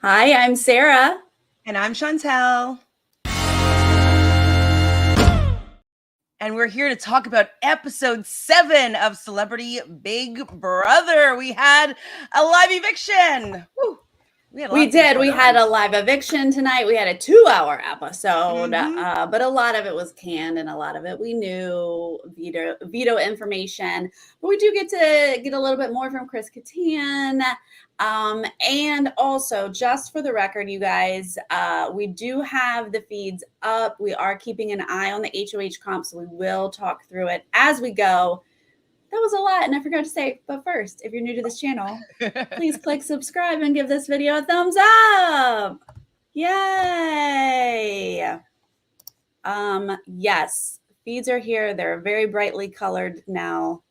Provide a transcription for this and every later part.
Hi, I'm Sarah. And I'm Chantele. And we're here to talk about episode 7 of Celebrity Big Brother. We had a live eviction. Woo. We did. We had a live eviction tonight. We had a 2-hour episode, but a lot of it was canned and a lot of it we knew veto information. But we do get to get a little bit more from Chris Kattan. And also, just for the record, you guys, we do have the feeds up. We are keeping an eye on the HOH comp, so we will talk through it as we go. That was a lot, and I forgot to say, but first, if you're new to this channel, please click subscribe and give this video a thumbs up. Yay! Yes, feeds are here. They're very brightly colored now.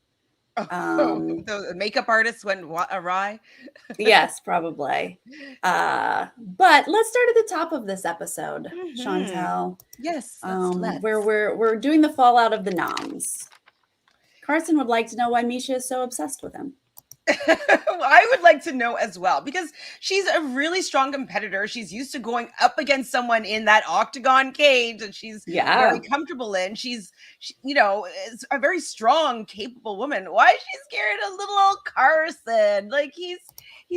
The makeup artist went awry. Yes, probably. But let's start at the top of this episode, Chantele. Yes, where we're doing the fallout of the noms. Carson would like to know why Misha is so obsessed with him. I would like to know as well, because she's a really strong competitor. She's used to going up against someone in that octagon cage that she's very comfortable in. She's is a very strong, capable woman. Why is she scared of little old Carson? Like he's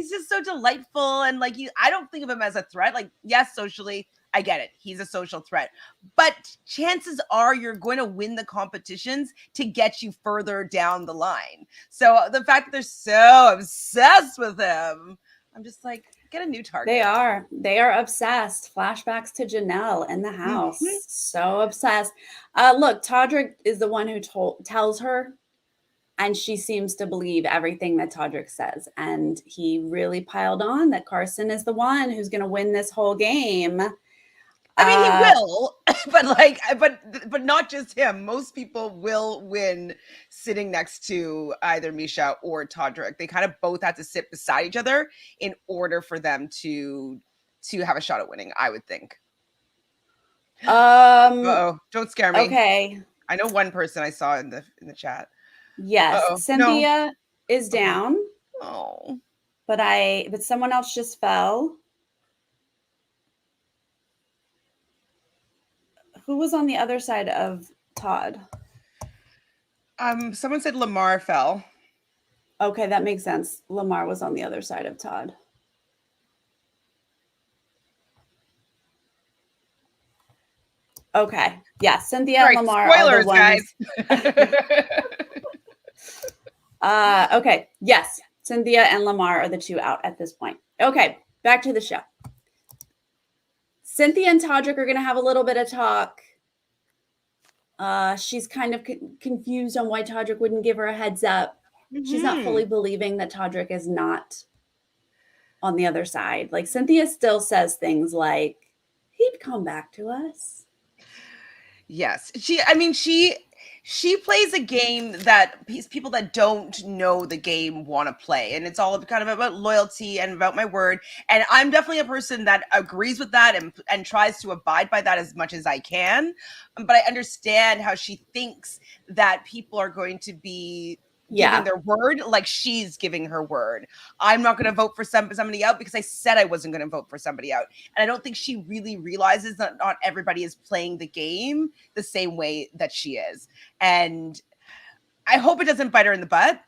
just so delightful, and like I don't think of him as a threat. Like, yes, socially, I get it. He's a social threat. But chances are you're going to win the competitions to get you further down the line. So the fact that they're so obsessed with him, I'm just like, get a new target. They are obsessed. Flashbacks to Janelle in the house. So obsessed. Look, Todrick is the one who tells her, and she seems to believe everything that Todrick says. And he really piled on that Carson is the one who's going to win this whole game. I mean, he will, but not just him. Most people will win sitting next to either Misha or Todrick. They kind of both have to sit beside each other in order for them to have a shot at winning, I would think. Uh-oh, don't scare me. Okay. I know one person I saw in the chat. Yes, Cynthia is down. Oh. But someone else just fell. Who was on the other side of Todd? Someone said Lamar fell. Okay, that makes sense. Lamar was on the other side of Todd. Okay. Yeah, Cynthia and Lamar spoilers, are the ones. Okay. Yes, Cynthia and Lamar are the two out at this point. Okay, back to the show. Cynthia and Todrick are going to have a little bit of talk. She's kind of confused on why Todrick wouldn't give her a heads up. She's not fully believing that Todrick is not on the other side. Like, Cynthia still says things like, he'd come back to us. Yes. She plays a game that people that don't know the game want to play. And it's all kind of about loyalty and about my word. And I'm definitely a person that agrees with that and tries to abide by that as much as I can. But I understand how she thinks that people are going to be giving their word like she's giving her word. I'm not going to vote for somebody out because I said I wasn't going to vote for somebody out. And I don't think she really realizes that not everybody is playing the game the same way that she is. And I hope it doesn't bite her in the butt.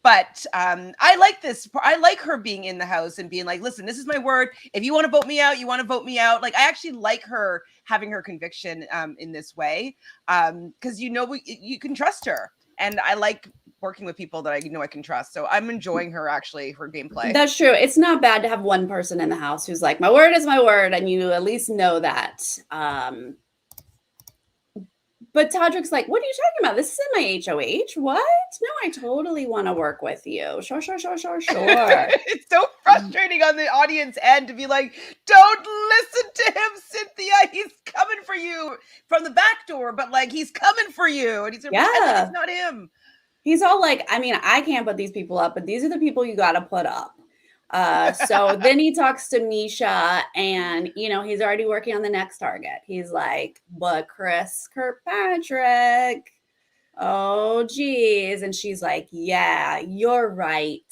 But I like this. I like her being in the house and being like, listen, this is my word. If you want to vote me out, you want to vote me out. Like, I actually like her having her conviction in this way because, you can trust her. And I like working with people that I know I can trust. So I'm enjoying her gameplay. That's true. It's not bad to have one person in the house who's like, my word is my word. And you at least know that. But Todrick's like, what are you talking about? This isn't my HOH. What? No, I totally want to work with you. Sure. It's so frustrating on the audience end to be like, don't listen to him, Cynthia. He's coming for you from the back door, but like, he's coming for you. And he's like, it's not him. He's all like, I mean, I can't put these people up, but these are the people you got to put up. So then he talks to Misha and, he's already working on the next target. He's like, but Chris Kirkpatrick, oh, geez. And she's like, yeah, you're right.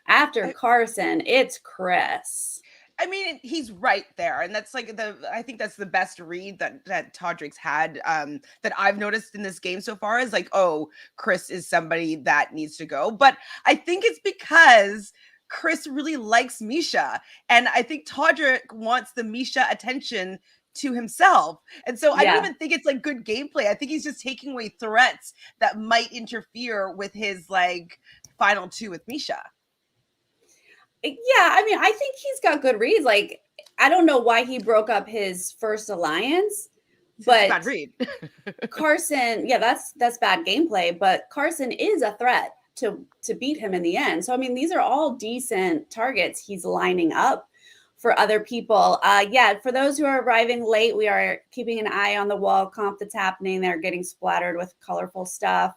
After Carson, it's Chris. I mean, he's right there, and that's like I think that's the best read that Todrick's had that I've noticed in this game so far is like, oh, Chris is somebody that needs to go. But I think it's because Chris really likes Misha, and I think Todrick wants the Misha attention to himself. And so I don't even think it's like good gameplay. I think he's just taking away threats that might interfere with his like final two with Misha. Yeah, I mean, I think he's got good reads. Like, I don't know why he broke up his first alliance, but bad read. Carson, yeah, that's bad gameplay, but Carson is a threat to beat him in the end. So I mean, these are all decent targets he's lining up for other people. Yeah, for those who are arriving late, we are keeping an eye on the wall comp that's happening. They're getting splattered with colorful stuff.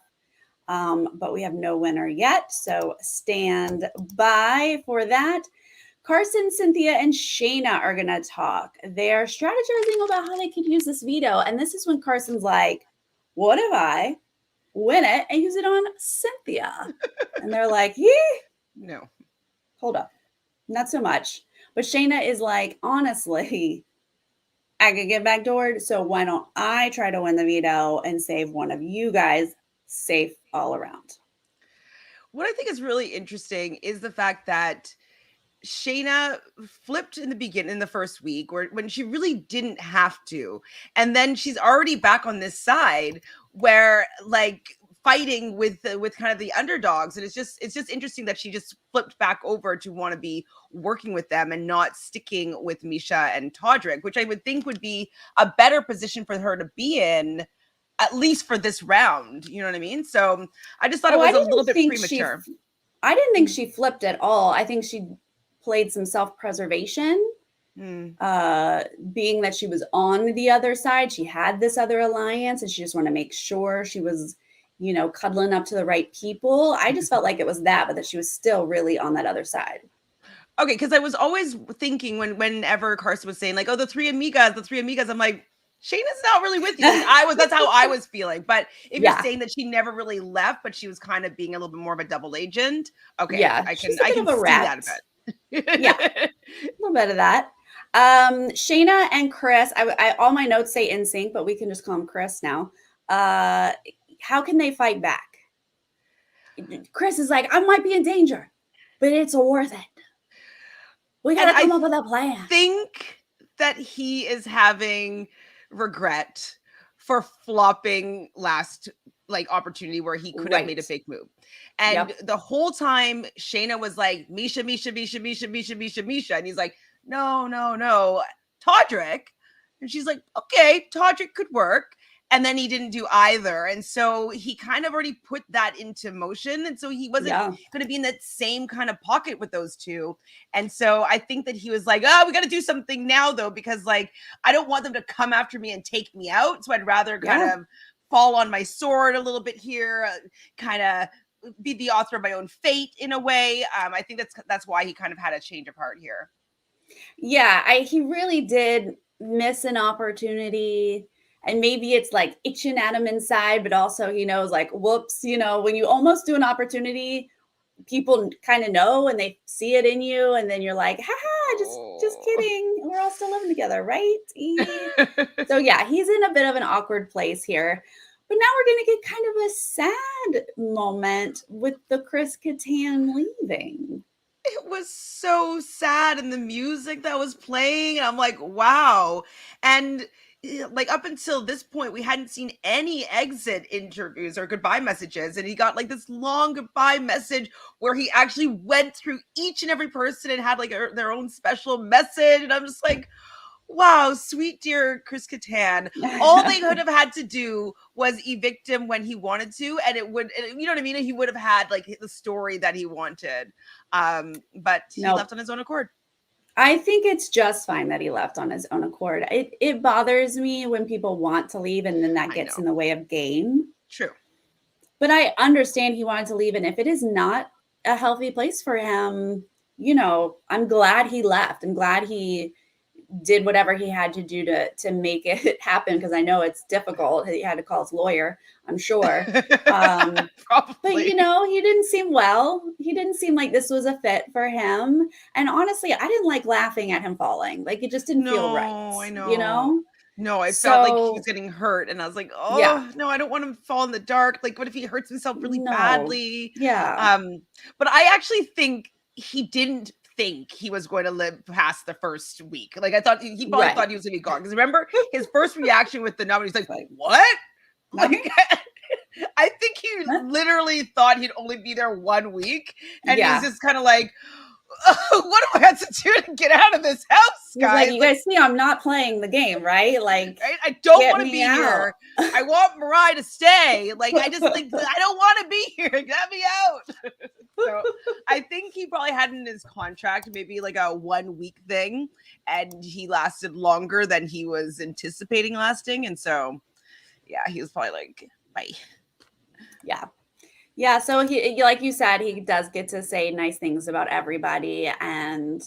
But we have no winner yet, so stand by for that. Carson, Cynthia, and Shayna are going to talk. They're strategizing about how they could use this veto, and this is when Carson's like, what if I win it and use it on Cynthia? And they're like, no. Hold up. Not so much. But Shayna is like, honestly, I could get backdoored, so why don't I try to win the veto and save one of you guys safe all around? What I think is really interesting is the fact that Shayna flipped in the beginning, in the first week, when she really didn't have to, and then she's already back on this side where like fighting with kind of the underdogs, and it's just interesting that she just flipped back over to want to be working with them and not sticking with Misha and Todrick, which I would think would be a better position for her to be in, at least for this round. You know what I mean? So I just thought it was a little bit premature. I didn't think she flipped at all. I think she played some self-preservation, being that she was on the other side. She had this other alliance and she just wanted to make sure she was, cuddling up to the right people. I just felt like it was that, but that she was still really on that other side. Okay, because I was always thinking whenever Carson was saying like, oh, the three amigas, I'm like, Shayna's not really with you. That's how I was feeling. But if you're saying that she never really left, but she was kind of being a little bit more of a double agent. Okay. Yeah. I can see that a bit. Yeah. A little bit of that. Shayna and Chris, I all my notes say in sync, but we can just call him Chris now. How can they fight back? Chris is like, I might be in danger, but it's worth it. We got to come up with a plan. I think that he is having regret for flopping last like opportunity where he could have made a fake move. And the whole time Shayna was like, Misha. And he's like, no, Todrick. And she's like, okay, Todrick could work. And then he didn't do either. And so he kind of already put that into motion. And so he wasn't going to be in that same kind of pocket with those two. And so I think that he was like, oh, we got to do something now, though, because like, I don't want them to come after me and take me out. So I'd rather kind of fall on my sword a little bit here, kind of be the author of my own fate in a way. I think that's why he kind of had a change of heart here. Yeah, he really did miss an opportunity. And maybe it's like itching at him inside, but also he knows like, whoops, when you almost do an opportunity, people kind of know and they see it in you. And then you're like, just kidding. We're all still living together, right? So yeah, he's in a bit of an awkward place here. But now we're going to get kind of a sad moment with the Chris Kattan leaving. It was so sad, and the music that was playing, and I'm like, wow. And like up until this point, we hadn't seen any exit interviews or goodbye messages. And he got like this long goodbye message where he actually went through each and every person and had like their own special message. And I'm just like, wow, sweet dear Chris Kattan. All they could have had to do was evict him when he wanted to. And it would, you know what I mean? He would have had like the story that he wanted. But he left on his own accord. I think it's just fine that he left on his own accord. It bothers me when people want to leave and then that gets in the way of game. True. But I understand he wanted to leave. And if it is not a healthy place for him, I'm glad he left. I'm glad he did whatever he had to do to make it happen, because I know it's difficult. He had to call his lawyer, I'm sure. But Probably. you know, he didn't seem well. He didn't seem like this was a fit for him. And honestly, I didn't like laughing at him falling. Like it just didn't feel right. I know. You know? No, I felt like he was So getting hurt, and I was like, yeah, "Oh, no, I don't want him to fall in the dark. Like, what if he hurts himself really no. badly?" Yeah. But I actually think he didn't think he was going to live past the first week. Like, I thought he probably Right. thought he was going to be gone. Because remember his first reaction with the number, he's like, Like, "What?" "Huh? Like, I think he Huh?" literally thought he'd only be there 1 week, and he's Yeah. just kind of like, what do I have to do to get out of this house, He's guys? like, you guys see, I'm not playing the game, right? Like, I don't get want to me be out. here. I want Mariah to stay. Like, I just like, I don't want to be here. Get me out. So I think he probably had in his contract maybe like a 1 week thing, and he lasted longer than he was anticipating lasting. And so, yeah, he was probably like, bye. Yeah. Yeah. So he, like you said, he does get to say nice things about everybody, and,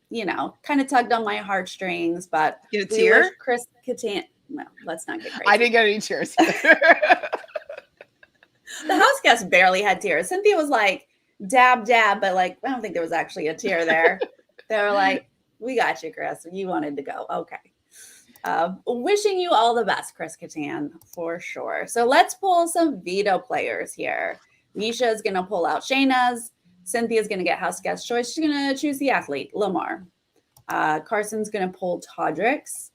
you know, kind of tugged on my heartstrings, but Get a we tear? wish Chris Kattan, well, let's not get crazy. I didn't get any tears. The house guest barely had tears. Cynthia was like, dab, dab, but like, I don't think there was actually a tear there. They were like, we got you, Chris. You wanted to go. Okay. Wishing you all the best, Chris Kattan, for sure. So let's pull some veto players here. Misha is going to pull out Shayna's. Cynthia's going to get house guest choice. She's going to choose the athlete, Lamar. Carson's going to pull Todrick's.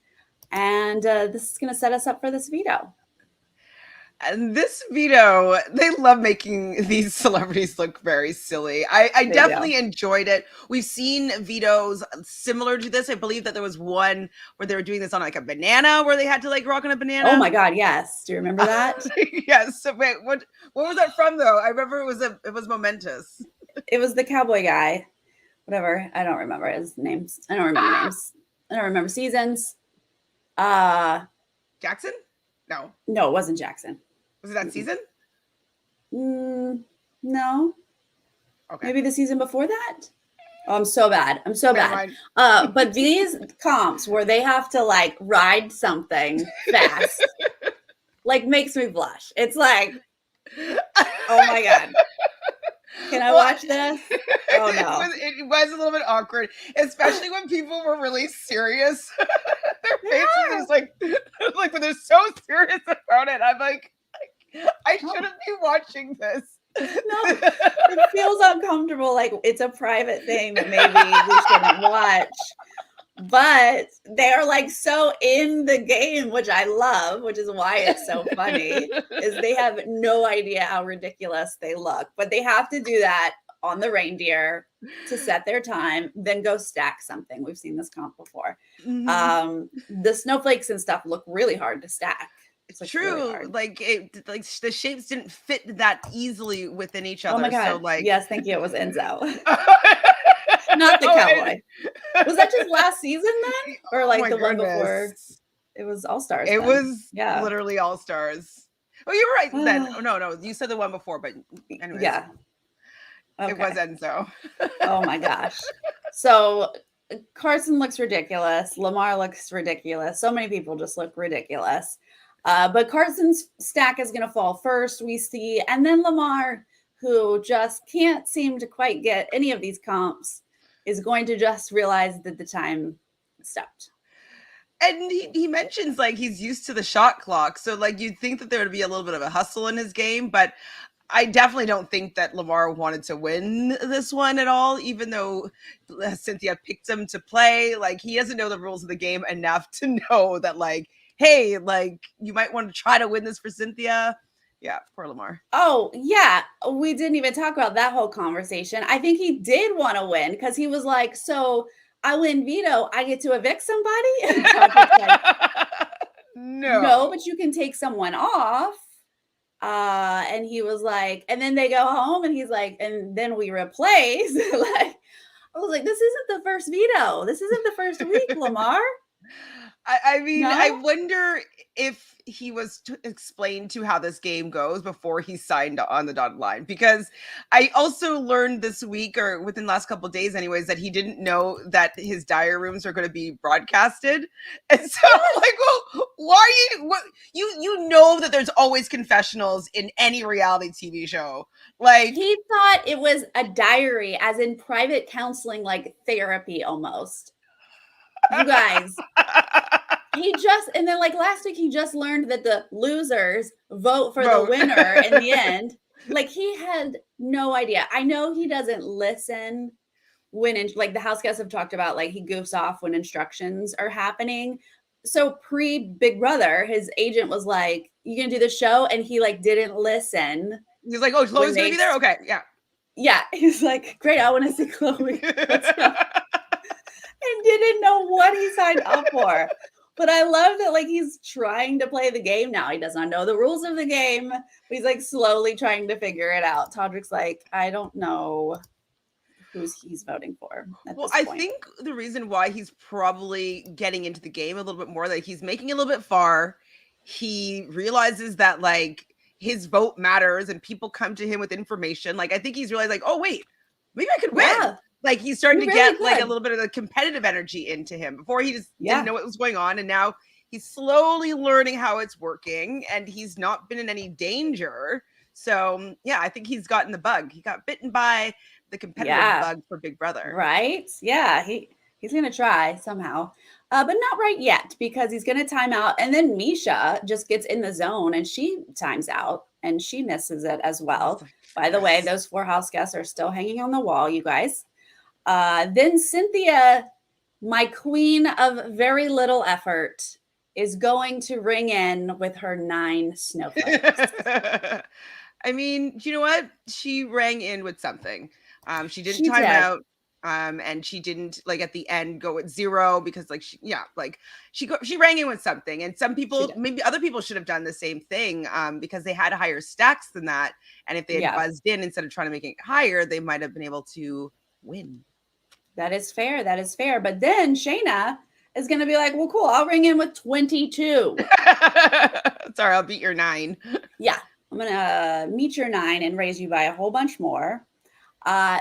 And this is going to set us up for this veto. And this veto, they love making these celebrities look very silly. I definitely enjoyed it. We've seen vetoes similar to this. I believe that there was one where they were doing this on like a banana, where they had to like rock on a banana. Oh my God, yes. Do you remember that? Yes. So wait, what was that from though? I remember it was momentous. It was the cowboy guy. Whatever. I don't remember his names. I don't remember names. I don't remember seasons. Jackson? No. No, it wasn't Jackson. Was it that season? No. Okay. Maybe the season before that? Oh, I'm so bad. I'm so Never bad. mind. But these comps where they have to like ride something fast, like makes me blush. It's like, oh my God. Can I watch this? Oh no. It was a little bit awkward, especially when people were really serious. Their faces is like when they're so serious about it. I'm like, I shouldn't be watching this. No, it feels uncomfortable. Like it's a private thing that maybe we shouldn't watch. But they're like so in the game, which I love, which is why it's so funny, is they have no idea how ridiculous they look. But they have to do that on the reindeer to set their time, then go stack something. We've seen this comp before. Mm-hmm. The snowflakes and stuff look really hard to stack. It's true. Really like the shapes didn't fit that easily within each other. Oh my God. So like, yes, thank you. It was Enzo. Not the cowboy. Was that just last season then? Or like the one before? It was All Stars. It was literally All Stars. Oh, you were right then. Oh, no. You said the one before, but anyways. Yeah. Okay. It was Enzo. Oh my gosh. So Carson looks ridiculous. Lamar looks ridiculous. So many people just look ridiculous. But Carson's stack is going to fall first, we see. And then Lamar, who just can't seem to quite get any of these comps, is going to just realize that the time stopped. And he mentions like he's used to the shot clock. So like you'd think that there would be a little bit of a hustle in his game, but I definitely don't think that Lamar wanted to win this one at all, even though Cynthia picked him to play. Like he doesn't know the rules of the game enough to know that like, hey, like you might want to try to win this for Cynthia. Yeah, poor Lamar. Oh, yeah. We didn't even talk about that whole conversation. I think he did want to win because he was like, so I win veto, I get to evict somebody? Like, no, but you can take someone off. And he was like, and then they go home and he's like, and then we replace. Like, I was like, this isn't the first veto. This isn't the first week, Lamar. I mean, No? I wonder if he was explained to how this game goes before he signed on the dotted line. Because I also learned this week, or within the last couple of days anyways, that he didn't know that his diary rooms are going to be broadcasted. And so I'm like, well, why are you, you know that there's always confessionals in any reality TV show. Like, He thought it was a diary, as in private counseling, like therapy almost. You guys, and then like last week, he just learned that the losers vote for the winner in the end. Like, he had no idea. I know he doesn't listen when, like, the house guests have talked about, like, he goofs off when instructions are happening. So pre-Big Brother, his agent was like, "You gonna do the show?" And he, like, didn't listen. He's like, "Oh, Chloe's gonna be there? Okay, yeah." Yeah, he's like, "Great, I want to see Chloe. Let's go." And didn't know what he signed up for. But I love that, like, he's trying to play the game now. He does not know the rules of the game. He's, like, slowly trying to figure it out. Todrick's like, "I don't know he's voting for at this point." I think the reason why he's probably getting into the game a little bit more, that he's making it a little bit far. He realizes that, like, his vote matters and people come to him with information. Like, I think he's realized, like, oh, wait, maybe I could win. Yeah. Like, he's starting to get like a little bit of the competitive energy into him. Before he just didn't know what was going on. And now he's slowly learning how it's working, and he's not been in any danger. So yeah, I think he's gotten the bug. He got bitten by the competitive bug for Big Brother. Right? Yeah, he's going to try somehow. But not right yet, because he's going to time out. And then Misha just gets in the zone and she times out and she misses it as well. By the way, those 4 house guests are still hanging on the wall, you guys. Then Cynthia, my queen of very little effort, is going to ring in with her 9 snowflakes. I mean, you know what? She rang in with something. She didn't time out. And she didn't, like, at the end go at 0 because, like, she rang in with something. And some people, maybe other people, should have done the same thing because they had higher stacks than that. And if they had buzzed in instead of trying to make it higher, they might have been able to win. That is fair. That is fair. But then Shayna is going to be like, well, cool, I'll ring in with 22. Sorry, I'll beat your 9. Yeah, I'm going to meet your 9 and raise you by a whole bunch more.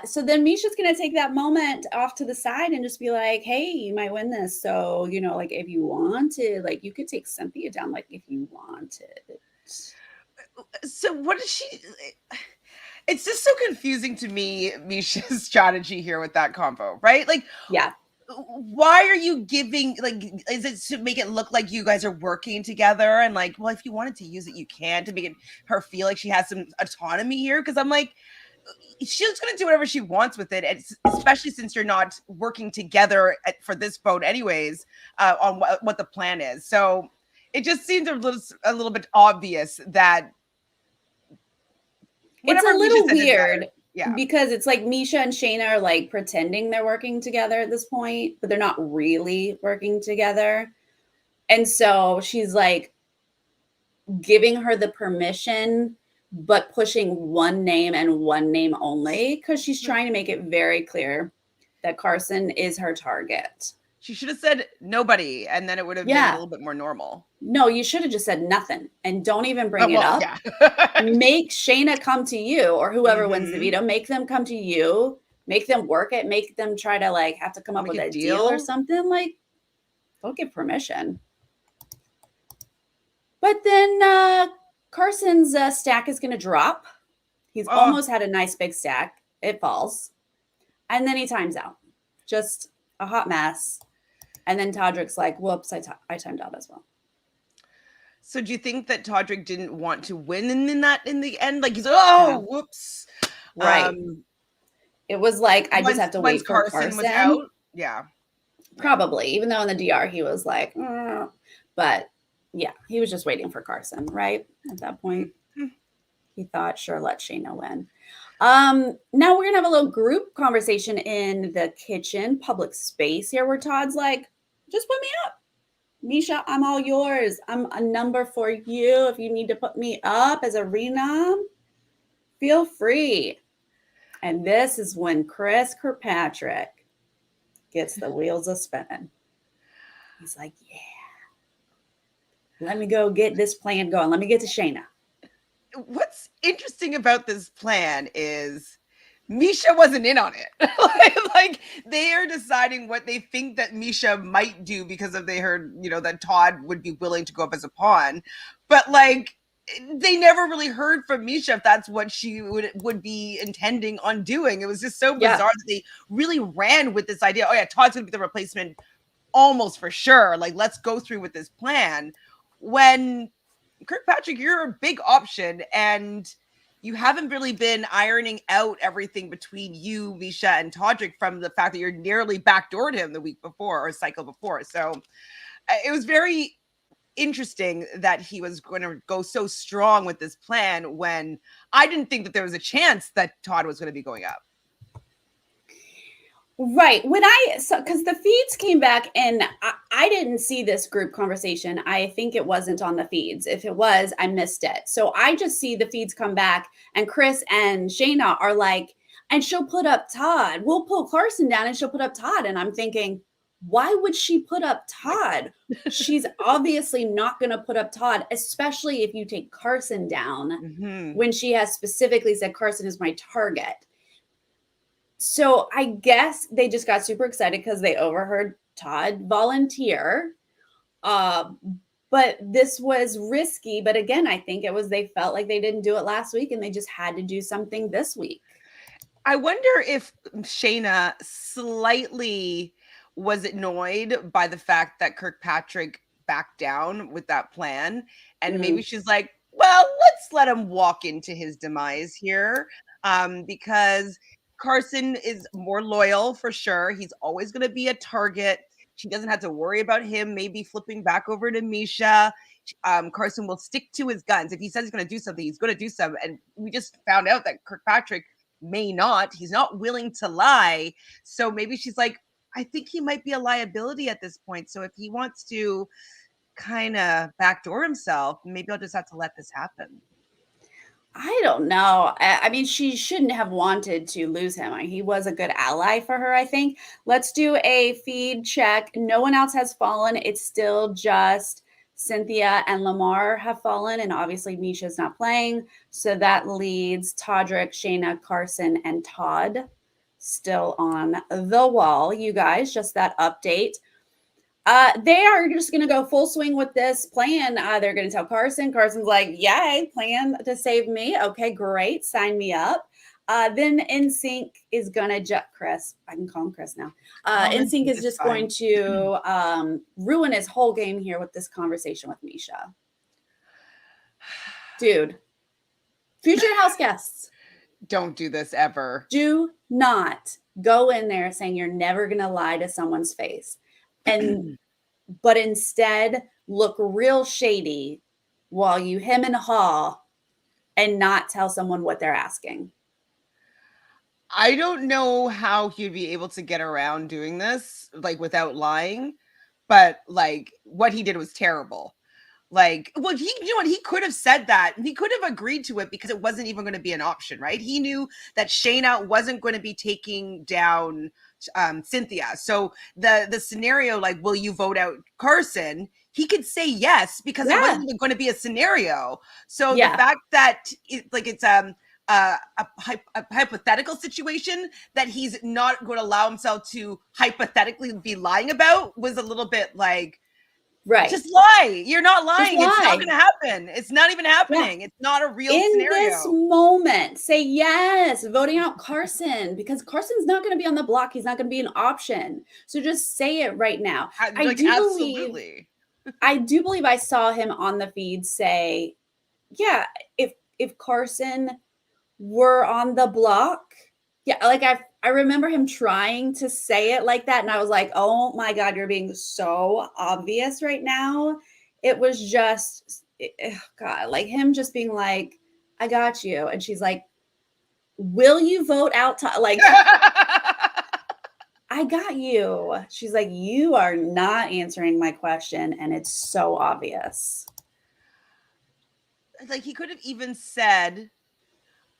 So then Misha's going to take that moment off to the side and just be like, hey, you might win this. So, you know, like, if you wanted, like, you could take Cynthia down, like, if you wanted. So what is she... It's just so confusing to me, Misha's strategy here with that combo, right? Like, yeah. Why are you giving, like, is it to make it look like you guys are working together? And like, well, if you wanted to use it, you can, to make her feel like she has some autonomy here. Because I'm like, she's going to do whatever she wants with it, and especially since you're not working together for this vote anyways, on what the plan is. So it just seems a little bit obvious that it's a little weird, because it's like Misha and Shayna are like pretending they're working together at this point, but they're not really working together. And so she's like giving her the permission, but pushing one name and one name only, because she's trying to make it very clear that Carson is her target. She should have said nobody, and then it would have been a little bit more normal. No, you should have just said nothing, and don't even bring it up. Yeah. Make Shayna come to you, or whoever wins the veto, make them come to you, make them work it, make them try to like have to come up with a deal or something. Like, don't give permission. But then Carson's stack is going to drop. He's almost had a nice big stack. It falls. And then he times out. Just a hot mess. And then Todrick's like, whoops, I timed out as well. So do you think that Todrick didn't want to win in the end? Like, he's like, whoops. Right. It was like, I just have to wait for Carson. Was out. Yeah. Probably. Even though in the DR he was like, but yeah, he was just waiting for Carson, right? At that point, he thought, sure, let Shayna win. Now we're gonna have a little group conversation in the kitchen, public space here, where Todd's like, just put me up. Misha, I'm all yours. I'm a number for you. If you need to put me up as a renom, feel free. And this is when Chris Kirkpatrick gets the wheels a spinning. He's like, yeah. let me go get this plan going. Let me get to Shayna. What's interesting about this plan is Misha wasn't in on it. Like they are deciding what they think that Misha might do because of they heard, that Todd would be willing to go up as a pawn. But like they never really heard from Misha if that's what she would be intending on doing. It was just so bizarre that they really ran with this idea. Oh yeah, Todd's gonna be the replacement almost for sure. Like, let's go through with this plan. When Kirkpatrick, you're a big option, and you haven't really been ironing out everything between you, Misha, and Todrick from the fact that you're nearly backdoored him the week before or cycle before. So it was very interesting that he was going to go so strong with this plan when I didn't think that there was a chance that Todd was going to be going up. Right. Because the feeds came back and I didn't see this group conversation. I think it wasn't on the feeds. If it was, I missed it. So I just see the feeds come back and Chris and Shayna are like, and she'll put up Todd. We'll pull Carson down and she'll put up Todd. And I'm thinking, why would she put up Todd? She's obviously not going to put up Todd, especially if you take Carson down when she has specifically said Carson is my target. So I guess they just got super excited because they overheard Todd volunteer. But this was risky. But again, I think it was they felt like they didn't do it last week and they just had to do something this week. I wonder if Shayna slightly was annoyed by the fact that Kirkpatrick backed down with that plan. And maybe she's like, well, let's let him walk into his demise here. Because Carson is more loyal for sure. He's always going to be a target. She doesn't have to worry about him maybe flipping back over to Misha. Carson will stick to his guns. If he says he's going to do something, he's going to do something. And we just found out that Kirkpatrick may not. He's not willing to lie. So maybe she's like, I think he might be a liability at this point. So if he wants to kind of backdoor himself, maybe I'll just have to let this happen. I don't know. I mean, she shouldn't have wanted to lose him. He was a good ally for her, I think. Let's do a feed check. No one else has fallen. It's still just Cynthia and Lamar have fallen, and obviously Misha's not playing. So that leads Todrick, Shayna, Carson, and Todd still on the wall. You guys, just that update. They are just going to go full swing with this plan. They're going to tell Carson. Carson's like, yay, plan to save me. Okay, great. Sign me up. Then NSYNC is going to Chris. I can call him Chris now. NSYNC is just going to ruin his whole game here with this conversation with Misha. Dude, future house guests. Don't do this ever. Do not go in there saying you're never going to lie to someone's face. But instead look real shady while you hem and haw and not tell someone what they're asking. I don't know how he'd be able to get around doing this, like without lying, but like what he did was terrible. Like, well, he could have said that. He could have agreed to it because it wasn't even going to be an option, right? He knew that Shayna wasn't going to be taking down Cynthia. So the scenario, like, will you vote out Carson? He could say yes because it wasn't even going to be a scenario. So the fact that it's a hypothetical situation that he's not going to allow himself to hypothetically be lying about was a little bit like, right. Just lie. You're not lying. It's not going to happen. It's not even happening. Yeah. It's not a real scenario. In this moment, say yes, voting out Carson because Carson's not going to be on the block. He's not going to be an option. So just say it right now. I do believe I saw him on the feed say, yeah, if Carson were on the block, like I remember him trying to say it like that. And I was like, oh my God, you're being so obvious right now. It was just, God, like him just being like, I got you. And she's like, will you vote out? Like, I got you. She's like, you are not answering my question. And it's so obvious. Like he could have even said,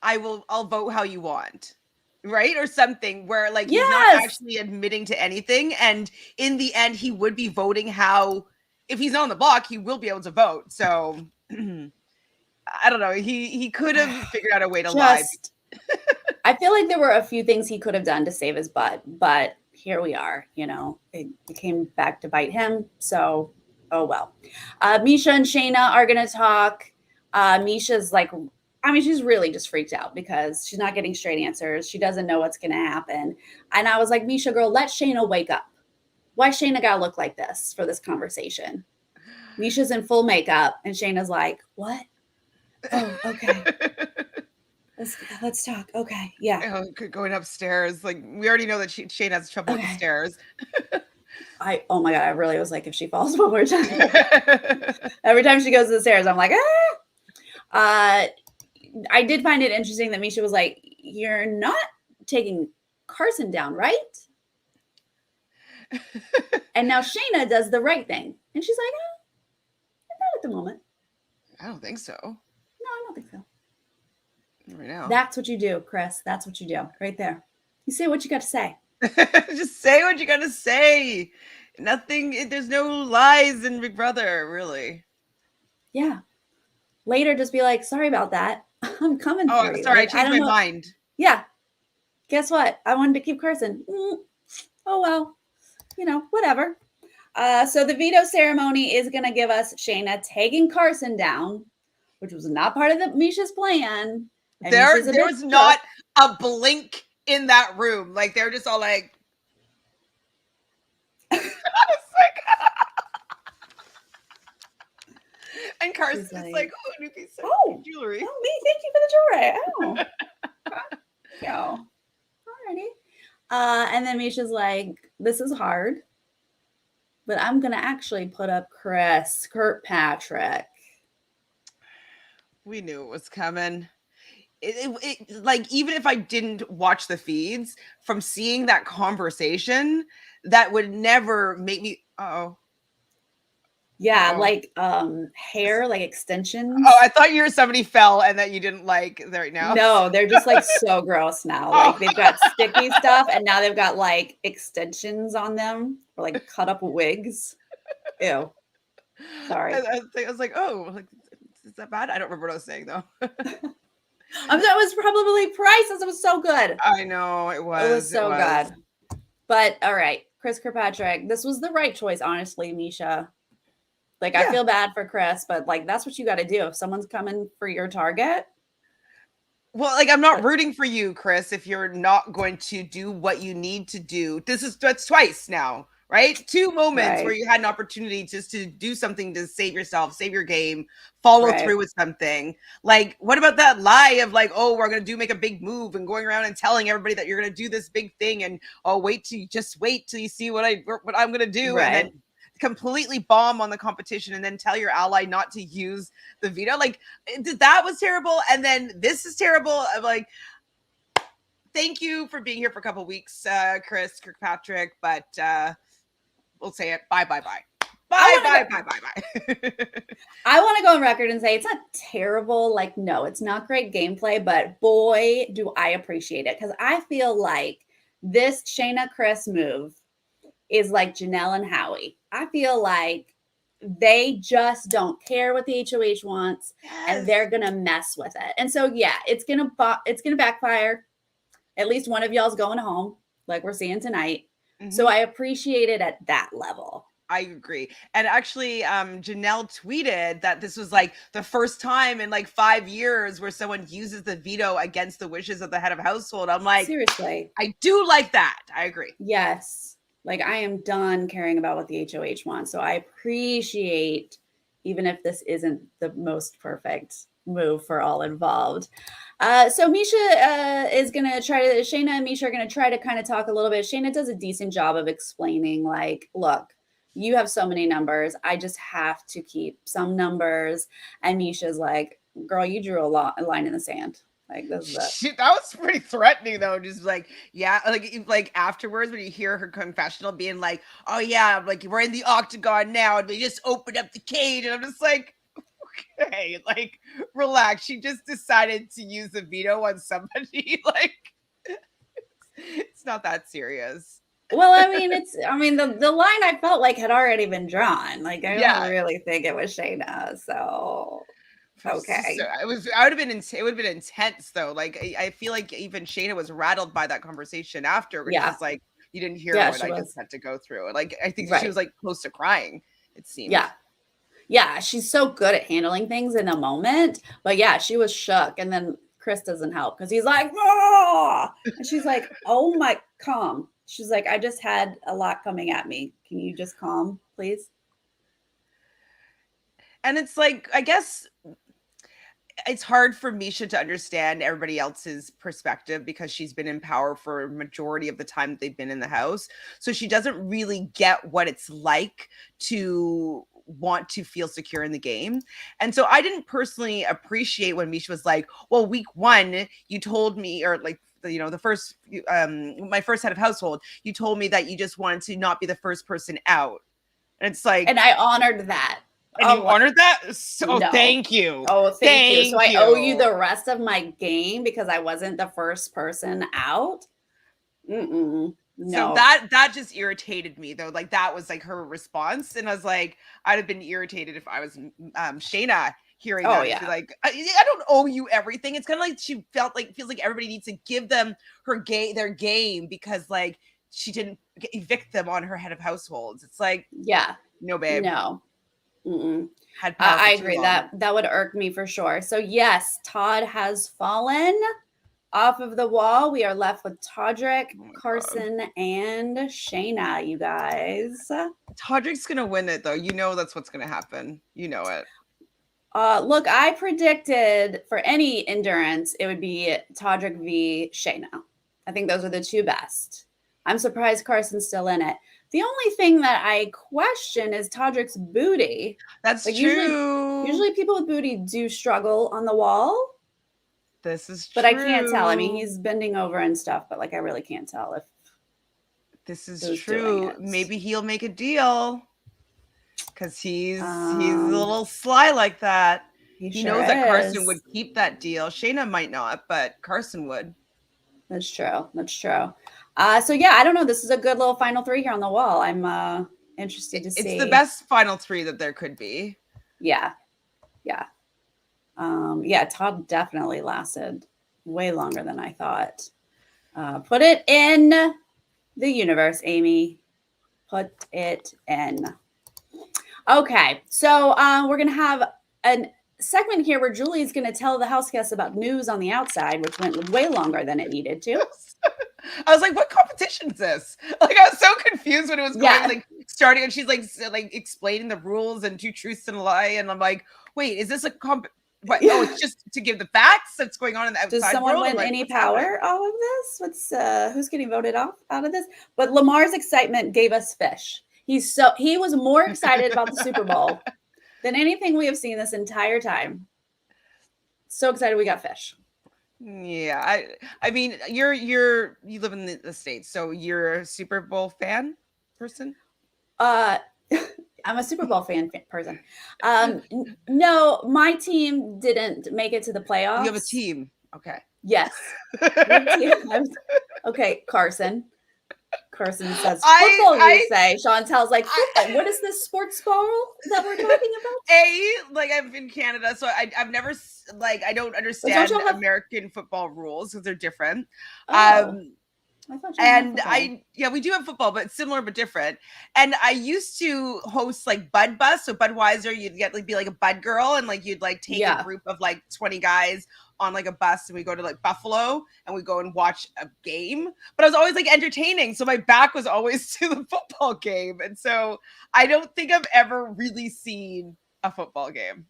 I'll vote how you want. Right? Or something where like he's not actually admitting to anything. And in the end, he would be voting how if he's not on the block, he will be able to vote. So I don't know. He could have figured out a way to lie. I feel like there were a few things he could have done to save his butt, but here we are. It came back to bite him. So, oh well. Misha and Shayna are going to talk. Misha's like, she's really just freaked out because she's not getting straight answers. She doesn't know what's going to happen. And I was like, Misha, girl, let Shayna wake up. Why Shayna got to look like this for this conversation? Misha's in full makeup and Shayna's like, what? Oh, okay. Let's talk. Okay. Yeah. Going upstairs. Like, we already know that Shane has trouble with the stairs. Oh my God. I really was like, if she falls one more time. Every time she goes to the stairs, I'm like, ah. I did find it interesting that Misha was like, you're not taking Carson down, right? And now Shayna does the right thing. And she's like, not at the moment. I don't think so. No, I don't think so. Right now. That's what you do, Chris. That's what you do right there. You say what you got to say. Just say what you got to say. Nothing. There's no lies in Big Brother, really. Yeah. Later, just be like, sorry about that. I'm coming for you. Sorry, like, I changed my mind. Yeah. Guess what? I wanted to keep Carson. Oh, well. Whatever. So the veto ceremony is going to give us Shayna taking Carson down, which was not part of Misha's plan. There was not a blink in that room. Like, they're just all like, and Carson's like, oh, new piece of jewelry. Oh, me, thank you for the jewelry. Oh. Yeah. Alrighty. And then Misha's like, this is hard, but I'm going to actually put up Kirkpatrick. We knew it was coming. It like, even if I didn't watch the feeds, from seeing that conversation, that would never make me like hair, like extensions. Oh, I thought you were somebody fell and that you didn't like right now. No, they're just like so gross now. Like they've got sticky stuff and now they've got like extensions on them or like cut up wigs. Ew. Sorry. I was like, oh, like, is that bad? I don't remember what I was saying though. That was probably priceless. It was so good. I know it was. It was so good. But all right, Chris Kirkpatrick. This was the right choice, honestly, Misha. Like, I feel bad for Chris, but like that's what you got to do if someone's coming for your target. Well, like, I'm not rooting for you, Chris, if you're not going to do what you need to do. That's twice now, right? 2 moments where you had an opportunity just to do something to save yourself, save your game, follow through with something. Like, what about that lie of like, oh, we're going to make a big move and going around and telling everybody that you're going to do this big thing and wait till you see what I'm going to do. And then completely bomb on the competition and then tell your ally not to use the veto. Like, that was terrible. And then this is terrible. I'm like, thank you for being here for a couple of weeks, Chris Kirkpatrick, but we'll say it. Bye. Bye. I want to go on record and say it's not terrible. Like, no, it's not great gameplay, but boy, do I appreciate it. Because I feel like this Shayna Chris move is like Janelle and Howie. I feel like they just don't care what the HOH wants, and they're gonna mess with it. And so, yeah, it's gonna backfire. At least one of y'all's going home, like we're seeing tonight. Mm-hmm. So I appreciate it at that level. I agree. And actually, Janelle tweeted that this was like the first time in like 5 years where someone uses the veto against the wishes of the head of household. I'm like, seriously, I do like that. I agree. Yes. Like, I am done caring about what the HOH wants. So I appreciate, even if this isn't the most perfect move for all involved. So Misha is going to Shayna and Misha are going to try to kind of talk a little bit. Shayna does a decent job of explaining, like, look, you have so many numbers. I just have to keep some numbers. And Misha's like, girl, you drew a line in the sand. Like, this is it. That was pretty threatening, though. Just like, yeah, like afterwards when you hear her confessional being like, oh yeah, like we're in the octagon now and we just opened up the cage, and I'm just like, okay, like, relax. She just decided to use the veto on somebody. Like, it's not that serious. Well, I mean, the line I felt like had already been drawn. Like, I don't Yeah. really think it was Shayna. So, So okay. I would have been it would have been intense though. Like I feel like even Shayna was rattled by that conversation after, where Yeah. she's like, "You didn't hear Yeah, what she I just was. had to go through." And like I think she Right. was like close to crying. It seemed. Yeah. Yeah. She's so good at handling things in the moment. But yeah, she was shook. And then Chris doesn't help because he's like, "Ah!" And she's like, "Oh my, calm." She's like, "I just had a lot coming at me. Can you just calm, please?" And it's like, I guess it's hard for Misha to understand everybody else's perspective because she's been in power for a majority of the time that they've been in the house. So she doesn't really get what it's like to want to feel secure in the game. And so I didn't personally appreciate when Misha was like, well, week 1, you told me, or like, the first, my first head of household, you told me that you just wanted to not be the first person out. And it's like, And I honored that. and you Oh, honored that? So no. thank you. Oh, thank you. So I owe you you. the rest of my game because I wasn't the first person out. So No. that just irritated me though. Like that was like her response, and I was like, I'd have been irritated if I was Shayna hearing Oh, that. yeah. Be like, I don't owe you everything. It's kind of like she feels like everybody needs to give them their game because like she didn't evict them on her head of households. It's like, Yeah. no, babe, No. had power for I too agree long. that would irk me for sure. So yes, Todd has fallen off of the wall. We are left with Todrick, Oh my God. Carson, and Shayna, you guys. Todrick's gonna win it though. You know that's what's gonna happen. You know it. Look, I predicted for any endurance, it would be Todrick v. Shayna. I think those are the two best. I'm surprised Carson's still in it. The only thing that I question is Todrick's booty. That's Like true. usually people with booty do struggle on the wall, This is true. but I can't tell. I mean, he's bending over and stuff, but like I really can't tell if this is who's true. doing it. Maybe he'll make a deal because he's a little sly like that. He sure knows that Carson is. would keep that deal. Shayna might not, but Carson would. That's true. That's true. So yeah, I don't know. This is a good little final 3 here on the wall. I'm interested to see. It's the best final 3 that there could be. Yeah. Yeah. Yeah, Todd definitely lasted way longer than I thought. Put it in the universe, Amy. Put it in. Okay. So we're gonna have a segment here where Julie's gonna tell the house guests about news on the outside, which went way longer than it needed to. I was like, what competition is this? Like, I was so confused when it was going, like, starting, and she's like explaining the rules and 2 truths and a lie. And I'm like, wait, is this a what? Yeah. Oh, it's just to give the facts that's going on in the outside. Does someone world? win Like, any power out of this? Who's getting voted off out of this? But Lamar's excitement gave us fish. He was more excited about the Super Bowl than anything we have seen this entire time. So excited we got fish. Yeah, I mean, you live in the States, so you're a Super Bowl person. I'm a Super Bowl person. No, my team didn't make it to the playoffs. You have a team, okay? Yes. Okay, Carson. Carson says football. You say Chantel's like football. What is this sports ball that we're talking about? Like I'm in Canada, so I've never I don't understand American football rules because they're different. We do have football, but similar but different. And I used to host like Bud Bus, so Budweiser, you'd get be like a Bud girl, and like you'd like take a group of like 20 guys on like a bus, and we go to like Buffalo, and we go and watch a game. But I was always like entertaining, so my back was always to the football game, and so I don't think I've ever really seen a football game.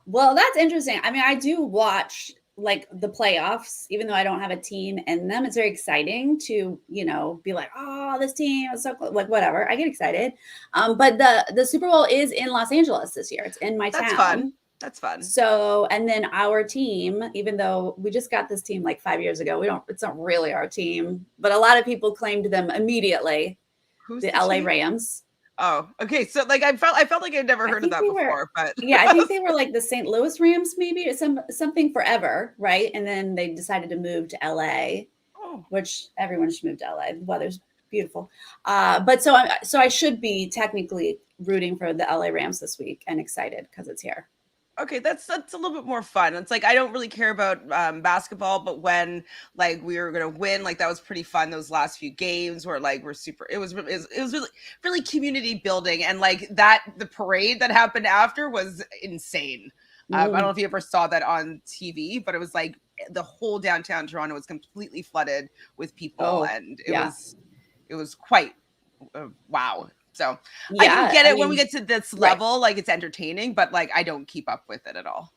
Well, that's interesting. I mean, I do watch like the playoffs, even though I don't have a team in them. It's very exciting to, be like, oh, this team is so cool. Like whatever. I get excited. But the Super Bowl is in Los Angeles this year. It's in my town. That's fun. So, and then our team, even though we just got this team like 5 years ago, it's not really our team, but a lot of people claimed them immediately. Who's the LA Rams. Oh, okay. So like I felt like I'd never heard of that before, but yeah, I think they were like the St. Louis Rams, maybe something forever, right? And then they decided to move to LA, which everyone should move to LA. The weather's beautiful. But so I should be technically rooting for the LA Rams this week and excited because it's here. Okay, that's a little bit more fun. It's like I don't really care about basketball, but when like we were gonna win, like that was pretty fun. Those last few games were like super. It was really community building, and like the parade that happened after was insane. I don't know if you ever saw that on TV, but it was like the whole downtown Toronto was completely flooded with people, and it was quite wow. So I can get it when we get to this level, like it's entertaining, but like I don't keep up with it at all.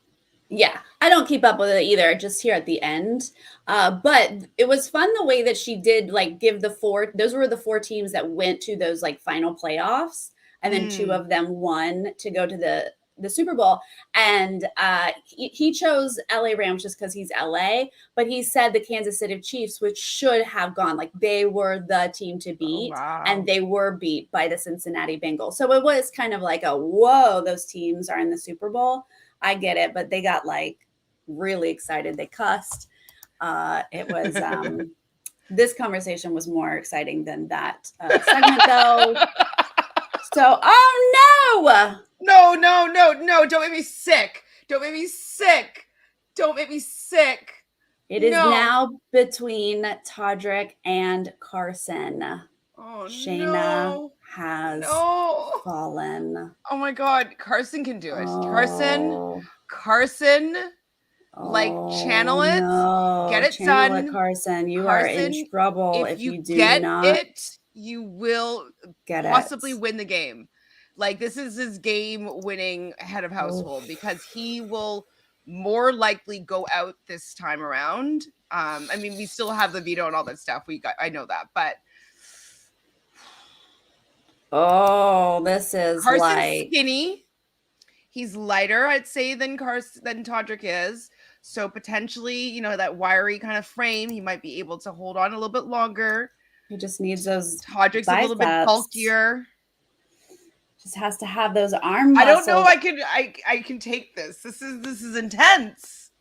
Yeah, I don't keep up with it either, just here at the end. But it was fun the way that she did like give those were the 4 teams that went to those like final playoffs, and then 2 of them won to go to the Super Bowl. And he chose LA Rams just because he's LA, but he said the Kansas City Chiefs, which should have gone, like they were the team to beat, and they were beat by the Cincinnati Bengals. So it was kind of like whoa, those teams are in the Super Bowl. I get it, but they got like really excited. They cussed. It was this conversation was more exciting than that segment though. So, oh no! No, don't make me sick. Don't make me sick. Don't make me sick. It is now between Todrick and Carson. Oh, Shayna has fallen. Oh my God. Carson can do it. Carson, like channel it. Get it channel done. It, Carson. You are in trouble if you do get not it. You will possibly win the game. Like this is his game-winning head of household because he will more likely go out this time around. I mean, we still have the veto and all that stuff. I know that, but this is Carson's like skinny. He's lighter, I'd say, than Todrick is. So potentially, that wiry kind of frame, he might be able to hold on a little bit longer. He just needs those. Todrick's biceps. A little bit bulkier. Just has to have those arm muscles. I don't know. I can take this. This is intense.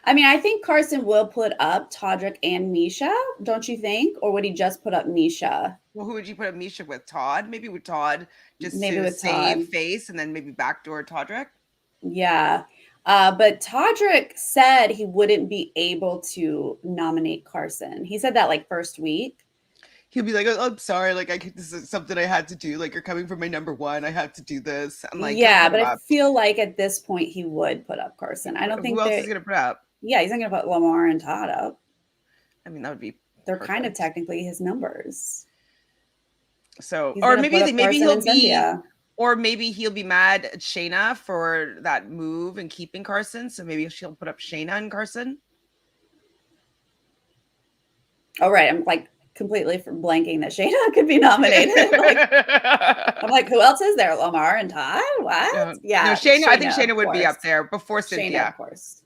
I mean, I think Carson will put up Todrick and Misha, don't you think? Or would he just put up Misha? Well, who would you put up Misha with? Todd? Maybe with Todd, just maybe to save Todd. Face, and then maybe backdoor Todrick. Yeah. But Todrick said he wouldn't be able to nominate Carson. He said that like first week. He'll be like, oh, I'm sorry, like this is something I had to do. Like you're coming from my number one, I had to do this. I'm like, yeah, but I feel like at this point he would put up Carson. I don't think who else is gonna put up. Yeah, he's not gonna put Lamar and Todd up. I mean, that would be. They're perfect. Kind of technically his numbers. So, or maybe he'll be, or maybe he'll be mad at Shayna for that move and keeping Carson. So maybe she'll put up Shayna and Carson. All right, I'm like completely blanking that Shayna could be nominated. I'm like, who else is there? Lamar and Todd? What? Yeah. No, Shayna, I think Shayna would be up there before Cynthia. Shayna, of course.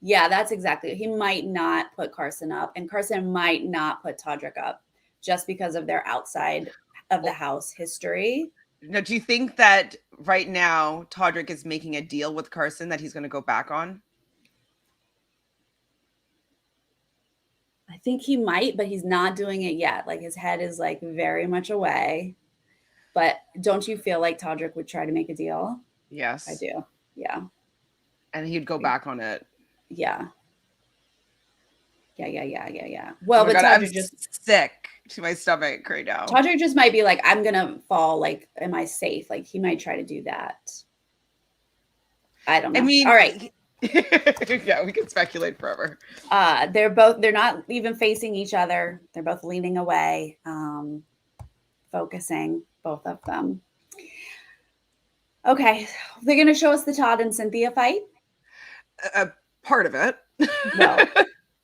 Yeah, that's exactly. He might not put Carson up, and Carson might not put Todrick up just because of their outside of the house history. Now, do you think that right now Todrick is making a deal with Carson that he's going to go back on? I think he might, but he's not doing it yet. Like his head is like very much away. But don't you feel like Todrick would try to make a deal? Yes. I do. Yeah. And he'd go back on it. Yeah. Yeah. Well, but God, Todrick I'm just sick to my stomach right now. Todrick just might be like, I'm going to fall. Like, am I safe? Like he might try to do that. I don't know. I mean, all right. Yeah, we can speculate forever. They're not even facing each other. They're both leaning away, focusing, both of them. Okay. They're going to show us the Todd and Cynthia fight. Part of it. Well,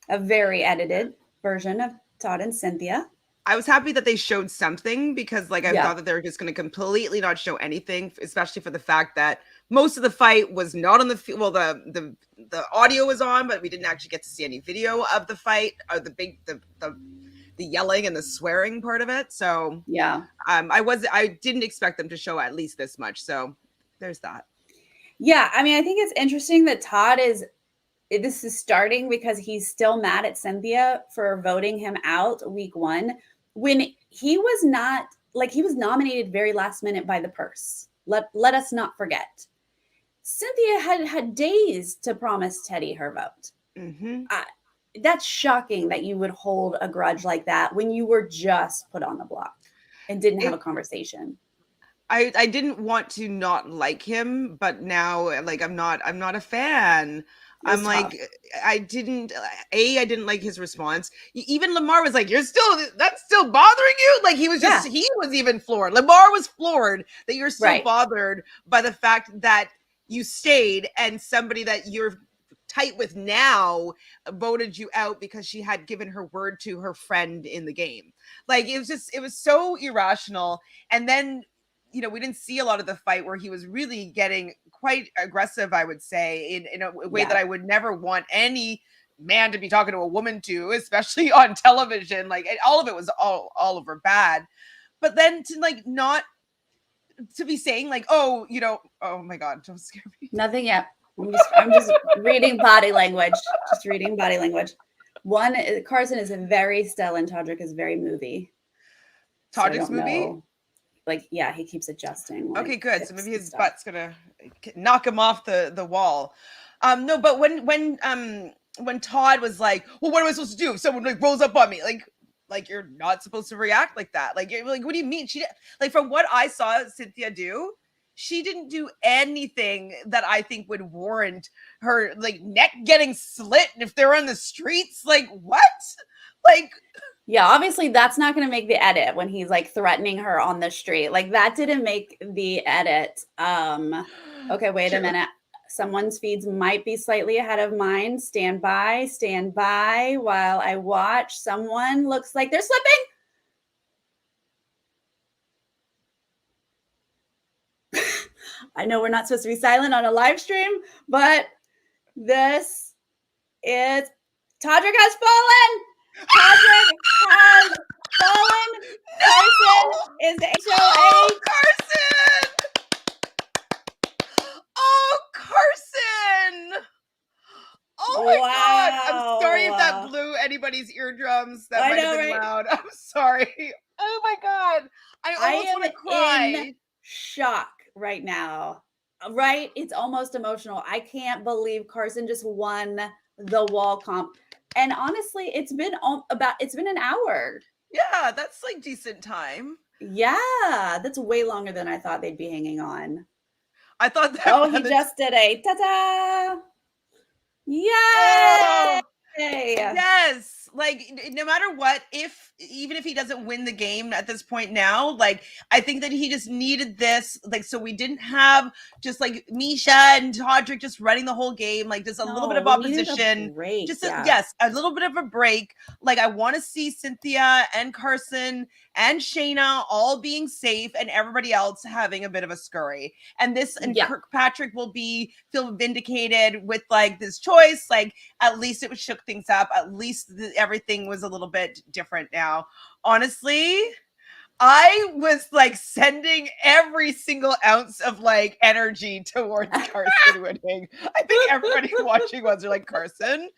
a very edited version of Todd and Cynthia. I was happy that they showed something because I thought that they were just going to completely not show anything, especially for the fact that most of the fight was not on the audio was on, but we didn't actually get to see any video of the fight or the yelling and the swearing part of it. So yeah, I didn't expect them to show at least this much. So there's that. Yeah, I mean, I think it's interesting that this is starting because he's still mad at Cynthia for voting him out week 1. when he was not like he was nominated very last minute by the purse. Let us not forget. Cynthia had days to promise Teddy her vote. Mm-hmm. That's shocking that you would hold a grudge like that when you were just put on the block and didn't have a conversation. I didn't want to not like him, but now like I'm not a fan. I'm like tough. I didn't like his response. Even Lamar was like, that's still bothering you? Like he was even floored. Lamar was floored that you're still bothered by the fact that you stayed and somebody that you're tight with now voted you out because she had given her word to her friend in the game. Like it was so irrational. And then we didn't see a lot of the fight where he was really getting quite aggressive, I would say, in a way that I would never want any man to be talking to a woman to, especially on television. Like all of it was all over bad. But then to like not to be saying like, oh my God, don't scare me. Nothing yet. I'm just reading body language. Just reading body language. One, Carson is very still and Todrick is very movie. Todrick's movie? Like, yeah, he keeps adjusting. Like, okay, good. So maybe his butt's gonna knock him off the wall. No, but when Todd was like, well, what am I supposed to do if someone like rolls up on me? Like you're not supposed to react like that. Like what do you mean? She like from what I saw Cynthia do, she didn't do anything that I think would warrant her like neck getting slit if they're on the streets. Like what? Like yeah, obviously that's not going to make the edit when he's like threatening her on the street. Like that didn't make the edit. Okay, wait a minute. Someone's feeds might be slightly ahead of mine. Stand by while I watch. Someone looks like they're slipping. I know we're not supposed to be silent on a live stream, but this is Todrick has fallen. Todrick has fallen. No! Carson is the HOH. Carson! Oh, Carson! Oh my God! I'm sorry if that blew anybody's eardrums. That might have been loud. I'm sorry. Oh my God! I almost want to cry. In shock right now. Right? It's almost emotional. I can't believe Carson just won the wall comp. And honestly, it's been an hour. Yeah, that's like decent time. Yeah, that's way longer than I thought they'd be hanging on. I thought that. He just did a ta-da! Yay! Yes, like no matter what, even if he doesn't win the game at this point now, like I think that he just needed this, like so we didn't have just like Misha and Todrick just running the whole game, like just a little bit of opposition, just a little bit of a break. Like I want to see Cynthia and Carson and Shayna all being safe and everybody else having a bit of a scurry. And this and Kirkpatrick will feel vindicated with like this choice. Like at least it shook things up. At least everything was a little bit different now. Honestly, I was like sending every single ounce of like energy towards Carson winning. I think everybody watching was like, Carson,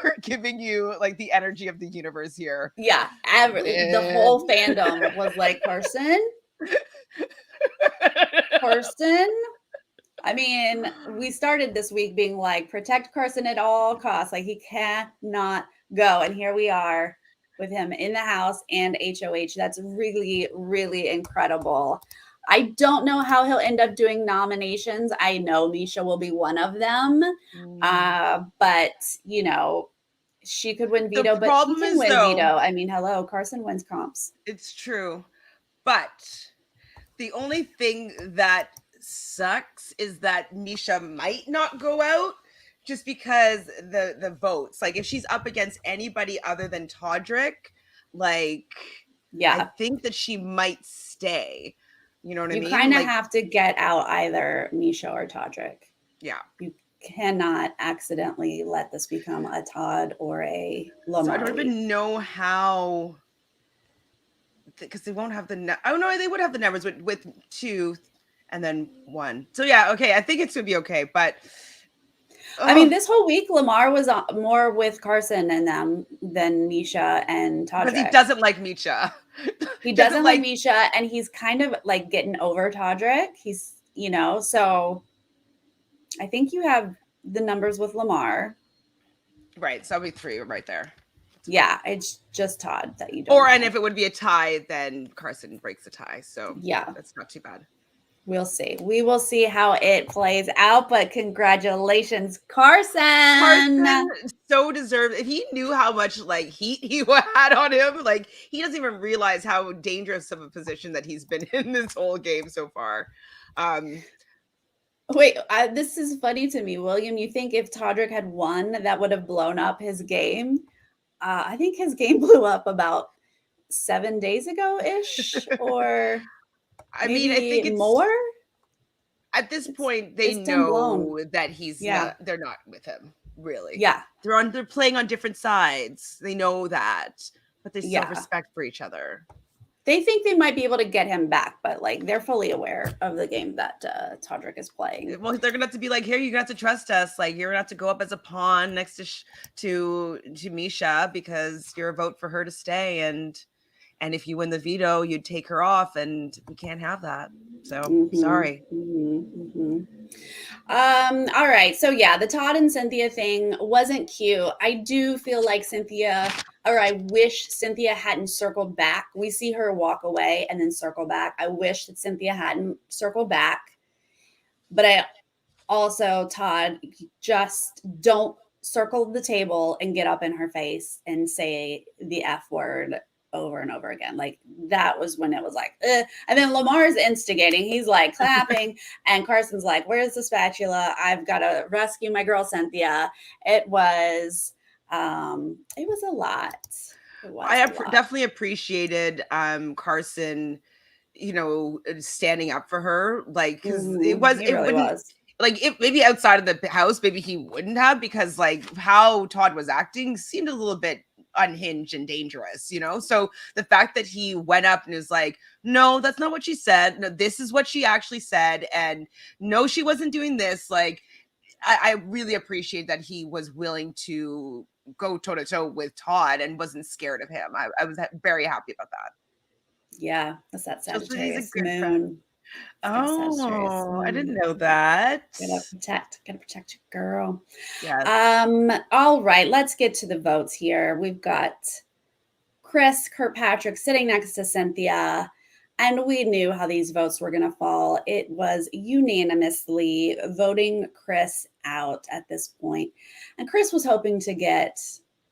we're giving you like the energy of the universe here. Yeah, the whole fandom was like, Carson. I mean, we started this week being like, protect Carson at all costs. Like he cannot go. And here we are with him in the house and HOH. That's really, really incredible. I don't know how he'll end up doing nominations. I know Misha will be one of them. But, she could win veto, but he can win veto. I mean, hello, Carson wins comps. It's true. But the only thing that sucks is that Misha might not go out just because the votes, like if she's up against anybody other than Todrick, like I think that she might stay. You know what I mean? You kind of have to get out either Misha or Todrick. Yeah. You cannot accidentally let this become a Todd or a Lamar. So I don't even know how, because they won't have they would have the numbers with 2 and then 1. So yeah, okay, I think it's gonna be okay. But I mean, this whole week Lamar was more with Carson and them than Misha and Todrick. Because he doesn't like Misha. He doesn't like Misha, and he's kind of like getting over Todrick. He's, so I think you have the numbers with Lamar. Right. So that'll be 3 right there. Yeah, it's just Todd that you don't. And if it would be a tie, then Carson breaks the tie. So yeah, that's not too bad. We'll see. We will see how it plays out, but congratulations, Carson. Carson so deserved. If he knew how much like heat he had on him, like he doesn't even realize how dangerous of a position that he's been in this whole game so far. Wait, this is funny to me, William. You think if Todrick had won, that would have blown up his game? I think his game blew up about 7 days ago-ish, or I mean, I think it's more. At this point, they know that he's they're not with him, really. Yeah. They're playing on different sides. They know that, but they still have respect for each other. They think they might be able to get him back, but like they're fully aware of the game that Todrick is playing. Well, they're gonna have to be like, here, you're gonna have to trust us. Like, you're gonna have to go up as a pawn next to Misha because you're a vote for her to stay, and if you win the veto, you'd take her off, and we can't have that. So sorry. All right. So yeah, the Todd and Cynthia thing wasn't cute. I do feel like I wish Cynthia hadn't circled back. We see her walk away and then circle back. I wish that Cynthia hadn't circled back. But I also, Todd, just don't circle the table and get up in her face and say the F word over and over again. Like that was when it was like, ugh. And then Lamar's instigating. He's like clapping and Carson's like, where's the spatula? I've got to rescue my girl, Cynthia. It was a lot. Definitely appreciated Carson, standing up for her. Like, cause it was. Like if maybe outside of the house, maybe he wouldn't have, because like how Todd was acting seemed a little bit unhinged and dangerous, so the fact that he went up and was like, no, that's not what she said, no, this is what she actually said, and no, she wasn't doing this, like I really appreciate that he was willing to go toe to toe with Todd and wasn't scared of him. I was very happy about that. Yeah, that's that Sagittarius moon. Friend. Oh, I didn't know that. Gotta protect your girl. Yeah. All right, let's get to the votes here. We've got Chris Kirkpatrick sitting next to Cynthia, and we knew how these votes were going to fall. It was unanimously voting Chris out at this point, and Chris was hoping to get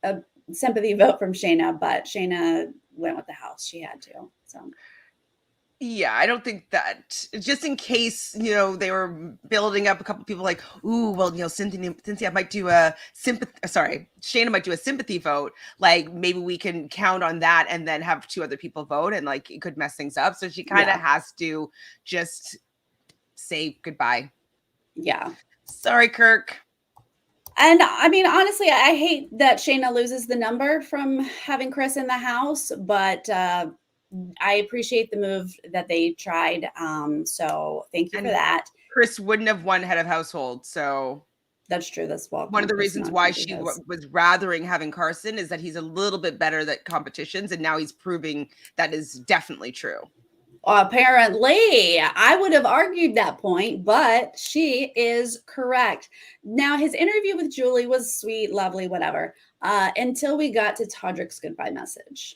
a sympathy vote from Shayna, but Shayna went with the house. She had to. So. Yeah, I don't think that, just in case, they were building up a couple people like, ooh, well, Cynthia might do Shayna might do a sympathy vote. Like maybe we can count on that and then have 2 other people vote, and like it could mess things up. So she kind of has to just say goodbye. Yeah. Sorry, Kirk. And I mean, honestly, I hate that Shayna loses the number from having Chris in the house, but I appreciate the move that they tried. So thank you for that. Chris wouldn't have won head of household. So that's true. That's one of the reasons why she was rathering having Carson is that he's a little bit better at competitions. And now he's proving that is definitely true. Apparently, I would have argued that point, but she is correct. Now, his interview with Julie was sweet, lovely, whatever, until we got to Todrick's goodbye message.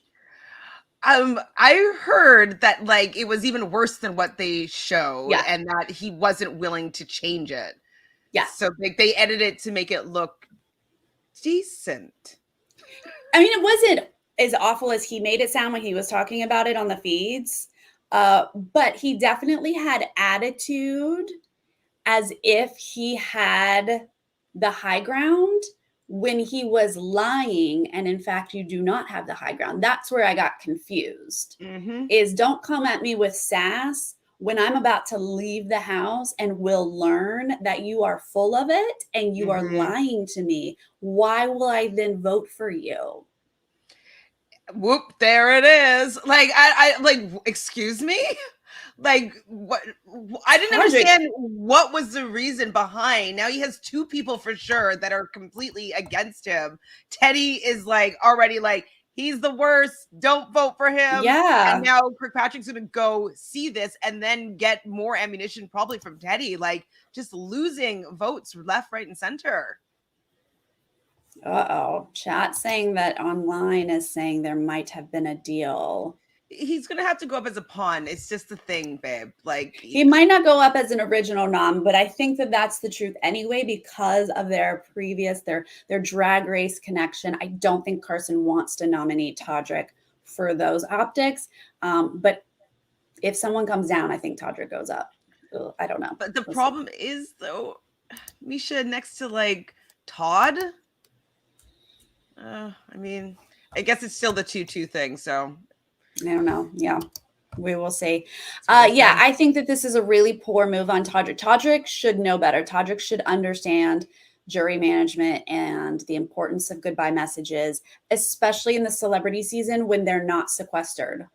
I heard that like it was even worse than what they showed, and that he wasn't willing to change it. Yeah. So they edited it to make it look decent. I mean, it wasn't as awful as he made it sound when he was talking about it on the feeds, but he definitely had attitude as if he had the high ground when he was lying, and in fact you do not have the high ground. That's where I got confused. Is don't come at me with sass when I'm about to leave the house and will learn that you are full of it and you are lying to me. Why will I then vote for you? Whoop, there it is. Like I like, excuse me. Like, what? I didn't understand what was the reason behind. Now he has two people for sure that are completely against him. Teddy is like already like, he's the worst. Don't vote for him. Yeah. And now Kirkpatrick's going to go see this and then get more ammunition probably from Teddy. Like, just losing votes left, right, and center. Uh-oh. Chat saying that online is saying there might have been a deal. He's going to have to go up as a pawn. It's just the thing, babe. Like, he might not go up as an original nom, but I think that that's the truth anyway, because of their previous, their drag race connection. I don't think Carson wants to nominate Todrick for those optics. But if someone comes down, I think Todrick goes up. I don't know. But the problem is, though, Misha next to like Todd. I mean, I guess it's still the 2-2 thing. So I don't know. Yeah, we will see. Yeah, I think that this is a really poor move on Todrick. Todrick should know better. Todrick should understand jury management and the importance of goodbye messages, especially in the celebrity season when they're not sequestered.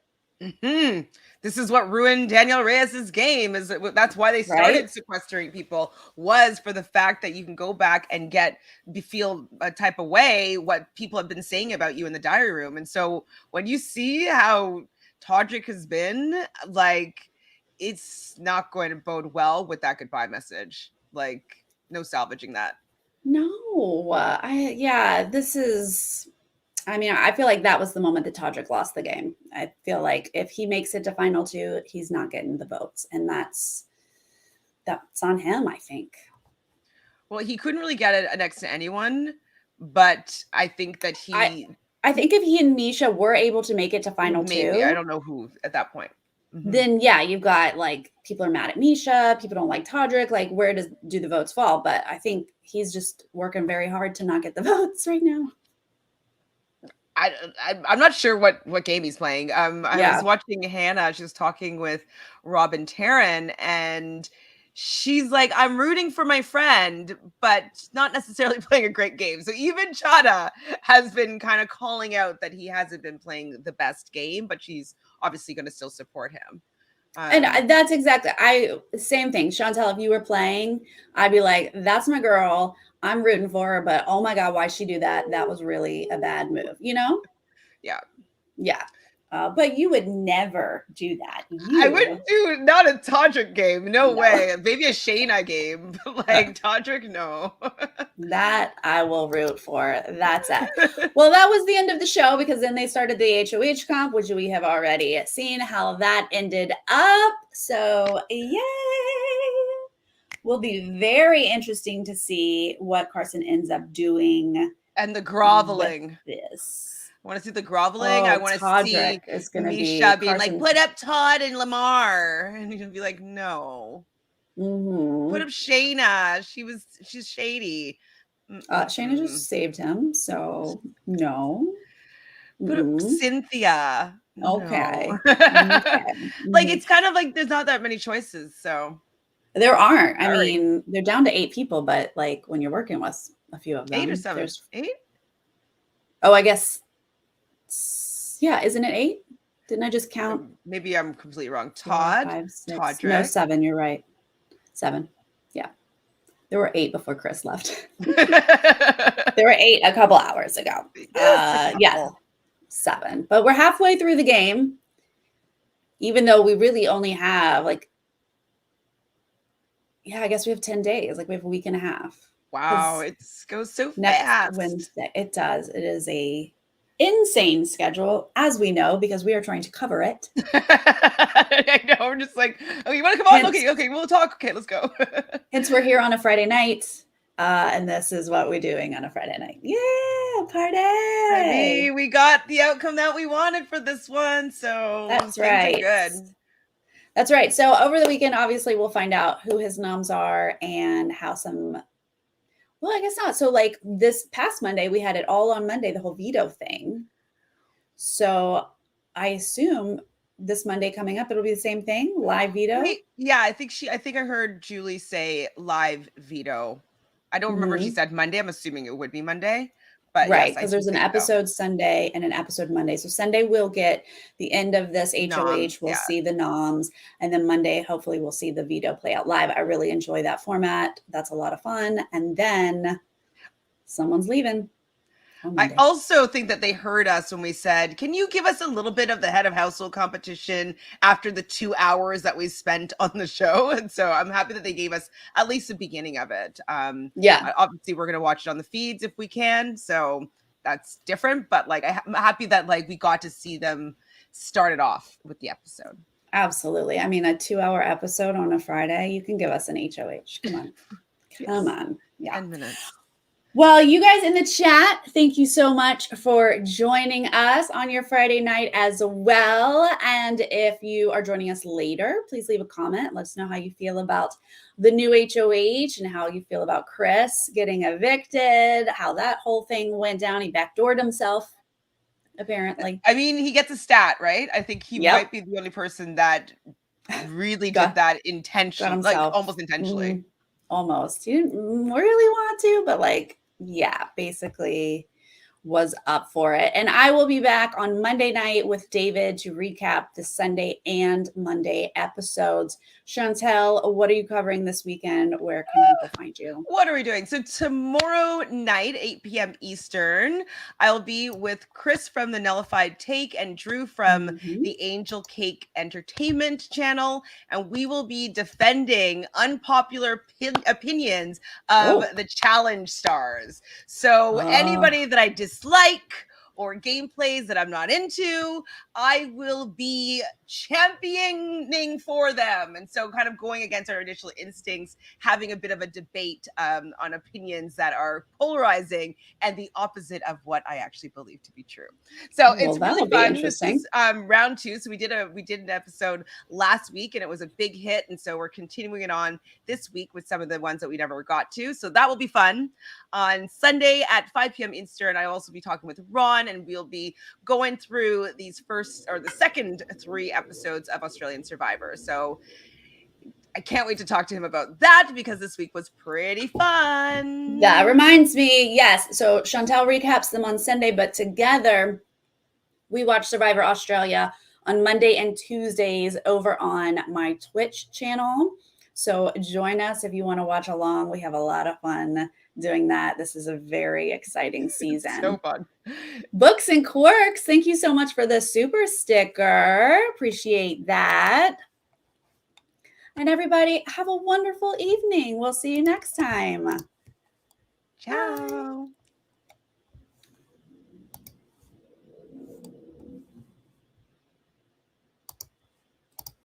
Mm-hmm. This is what ruined Daniel Reyes's game. That's why they started sequestering people, was for the fact that you can go back and feel a type of way what people have been saying about you in the diary room. And so when you see how Todrick has been, like, it's not going to bode well with that goodbye message. Like, no salvaging that. No, this is. I mean, I feel like that was the moment that Todrick lost the game. I feel like if he makes it to final 2, he's not getting the votes. And that's on him, I think. Well, he couldn't really get it next to anyone, but I think that I think if he and Misha were able to make it to final 2. I don't know who at that point. Mm-hmm. Then, yeah, you've got like people are mad at Misha. People don't like Todrick. Like, where do the votes fall? But I think he's just working very hard to not get the votes right now. I'm not sure what game he's playing. I was watching Hannah. She was talking with Robin Taryn, and she's like, I'm rooting for my friend, but not necessarily playing a great game. So even Chada has been kind of calling out that he hasn't been playing the best game, but she's obviously going to still support him. And that's exactly, same thing. Chantele, if you were playing, I'd be like, that's my girl. I'm rooting for her, but oh my God, why'd she do that? That was really a bad move, you know? Yeah. Yeah. But you would never do that. I wouldn't do not a Todrick game. No way. Maybe a Shayna game. But like Todrick, no. That I will root for. That's it. Well, that was the end of the show because then they started the HOH comp, which we have already seen how that ended up. So yay. Will be very interesting to see what Carson ends up doing. And the groveling. This. I want to see the groveling. I want to see Misha being like, put up Todd and Lamar. And he's going to be like, no. Mm-hmm. Put up Shayna. She's shady. Shayna just saved him. So, no. Put up Cynthia. Okay. No. Okay. Like, it's kind of like there's not that many choices. So. There aren't. I mean, they're down to 8 people, but like when you're working with a few of them. 8 or 7? 8? Oh, I guess. Yeah, isn't it 8? Didn't I just count? Maybe I'm completely wrong. Todd, 4, 5, 6. Todrick. No, 7. You're right. 7. Yeah. There were 8 before Chris left. There were 8 a couple hours ago. Yeah. 7. But we're halfway through the game. Even though we really only have I guess we have 10 days. Like we have a week and a half. Wow, it goes so next fast. Wednesday. It does. It is a insane schedule, as we know, because we are trying to cover it. I know. I'm just like, oh, you want to come on? Okay, we'll talk. Okay, let's go. Hence, we're here on a Friday night, and this is what we're doing on a Friday night. Yeah, party! I mean, we got the outcome that we wanted for this one, so that's right. Good. That's right. So over the weekend, obviously, we'll find out who his noms are and how some. Well, I guess not. So like this past Monday, we had it all on Monday, the whole veto thing. So I assume this Monday coming up, it'll be the same thing, live veto. Yeah, I think I heard Julie say live veto. I don't remember if she said Monday. I'm assuming it would be Monday, But right, yes, I because do there's an think so. episode Sunday and an episode Monday. So Sunday we'll get the end of this Noms, HOH. We'll yeah. see the noms, and then Monday hopefully we'll see the veto play out live. I really enjoy that format. That's a lot of fun. And then someone's leaving on I Monday. also think that they heard us when we said, can you give us a little bit of the head of household competition after the 2 hours that we spent on the show? And so I'm happy that they gave us at least the beginning of it. Yeah, Obviously, we're going to watch it on the feeds if we can. So that's different. But like, I'm happy that like we got to see them start it off with the episode. absolutely. I mean, a 2-hour episode on a Friday, you can give us an HOH. Come on. Come Yes. on. Yeah. 10 minutes. Well, you guys in the chat, thank you so much for joining us on your Friday night as well. And if you are joining us later, please leave a comment. Let us know how you feel about the new HOH and how you feel about Chris getting evicted, how that whole thing went down. He backdoored himself, apparently. I mean, he gets a stat, right? I think he Yep. might be the only person that really Got- did that intentionally, like himself. almost intentionally. Almost. He didn't really want to, but like, yeah, basically was up for it. And I will be back on Monday night with David to recap the Sunday and Monday episodes. Chantele, what are you covering this weekend? Where can people find you? What are we doing? So tomorrow night, 8 p.m. Eastern, I'll be with Chris from the Nullified Take and Drew from the Angel Cake Entertainment channel, and we will be defending unpopular opinions of the challenge stars. So anybody that I dislike or gameplays that I'm not into, I will be championing for them. And so kind of going against our initial instincts, having a bit of a debate on opinions that are polarizing and the opposite of what I actually believe to be true. So it's really fun. This is round 2. So we did an episode last week and it was a big hit. And so we're continuing it on this week with some of the ones that we never got to. So that will be fun. On Sunday at 5 p.m. Eastern, I'll also be talking with Ron and we'll be going through the second 3 episodes of Australian Survivor. So I can't wait to talk to him about that because this week was pretty fun. That reminds me, yes. So Chantele recaps them on Sunday, but together we watch Survivor Australia on Monday and Tuesdays over on my Twitch channel. So join us if you want to watch along. We have a lot of fun doing that. This is a very exciting season. So fun. Books and Quirks, thank you so much for the super sticker. Appreciate that. And everybody, have a wonderful evening. We'll see you next time. Ciao. Bye.